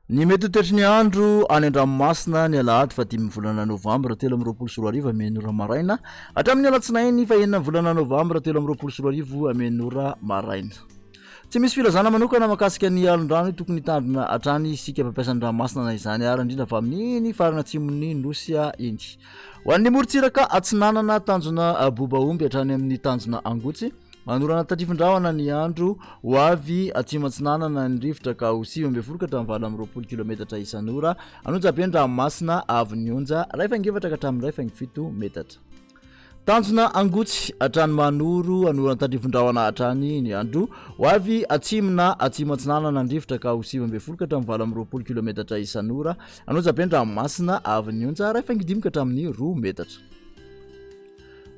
Ny mety TOETRY ny andro any an-dranomasina ny alahady fa 10 volana Novembre 3 amen'ora maraina hatramin'ny alatsinainy fa 9 volana Novembre 3 amen'ora maraina. Tsy misy filazana manokana makasika ny alon-drano tokony tandrina hatrany isika mpampiasa ny ranomasina na izany ary indrindra fa amin'ny farana atsimon'ny Nosy iny. Ho an'ny morontsiraka atsinanana tanjona bobaomby hatrany amin'ny tanjona angotsy. Manorana tadrivindrahona ny andro ho avy atsimatsinanana ny rivotra ka ho 7 ka hatramin'ny 20 kilometatra isan'ora anonjaben'ny ranomasina avy ny onja raifangevatra ka hatramin'ny raifangefito metatra. Tanjona angotsy hatrany manoro anorana tadrivindrahona hatrany ny andro ho avy atsimona atsimatsinanana ny rivotra ka ho 7 ka hatramin'ny 20 kilometatra isan'ora anonjaben'ny ranomasina avy ny onja raifangedimy ka hatramin'ny 2 metatra.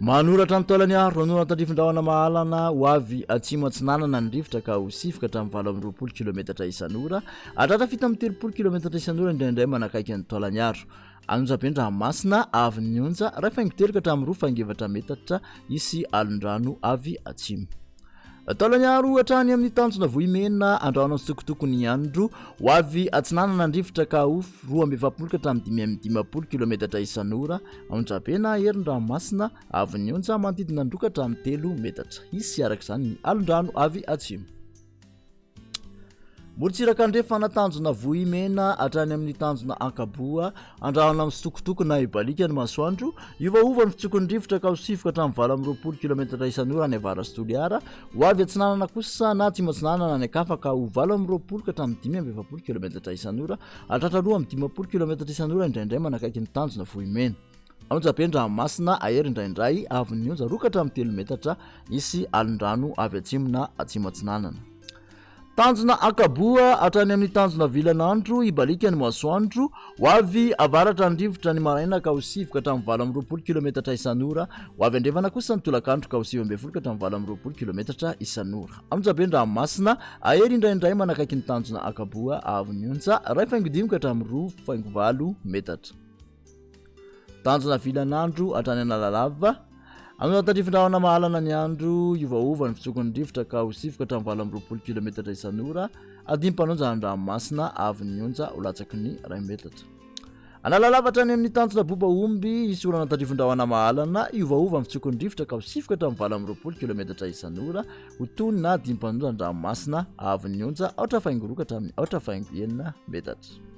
Manoratra ny taolany andro anorana tadrivindrahona mahalana ho avy atsimatsinanana ny rivotra ka ho 7 ka hatramin'ny 20 kilometatra isan'ora hatratra fito amin'ny 30 kilometatra isan'ora indraindray manakaiky ny taolany andro anonjaben'ny ranomasina avy ny onja raifangitelo ka hatramin'ny 2 fangevatra metatra isy alon-drano avy atsimo. Taolany andro hatrany amin'ny tanjona vohimena andrahona tsokotokony ny andro ho avy atsinanana ny rivotra ka ho 220 ka hatramin'ny 520 kilometatra isan'ora anonjabena herin'ny ranomasina avy ny onja manodidina ny 2 ka hatramin'ny 3 metatra isy araka izany ny alon-drano avy atsimo. Morontsiraka ndrefa fanatanjona vohimena hatrany amin'ny tanjona ankaboa andrahona amin'ny sitokotoko na ibalika ny masoandro iovaova ny fitsokony rivotra ka ho 7 ka hatramin'ny 20 kilometatra isan'ora ny avara sy toliara ho avy atsinanana kosa na atsimatsinanana ny akafa ka ho 20 ka hatramin'ny 520 kilometatra isan'ora hatratra 2 amin'ny 15 kilometatra isan'ora indraindray manakaiky ny tanjona vohimena anonjaben'ny ranomasina ahery indraindray avy ny onja 2 ka hatramin'ny 3 metatra isy alon-drano avy atsimo na atsimatsinanana. Tanjona ankaboa hatrany amin'ny tanjona vilan'andro ibalika ny masoandro ho avy avaratra ny rivotra ny maraina ka ho 7 ka hatramin'ny 20 kilometatra isan'ora ho avy andrefana kosa ny tolakandro ka ho 7 ka hatramin'ny 20 kilometatra isan'ora anonjaben'ny ranomasina ahery indraindray manakaiky ny tanjona ankaboa avy ny onja raifangedimy ka hatramin'ny 2.9 metatra. Tanjona vilan'andro hatrany analalava anorana tadrivindrahona mahalana ny andro iovaova ny fitsokony rivotra ka ho 7 ka hatramin'ny 20 kilometatra isan'ora adimy mpanonja ny ranomasina avy ny onja ho latsaky ny 2 metatra. Analalava hatrany amin'ny tanjona bobaomby isy orana tadrivindrahona mahalana iovaova ny fitsokony rivotra ka ho 7 ka hatramin'ny 20 kilometatra isan'ora ho tony na adimy mpanonja ny ranomasina avy ny onja 8.9 ka hatramin'ny 8.9 metatra.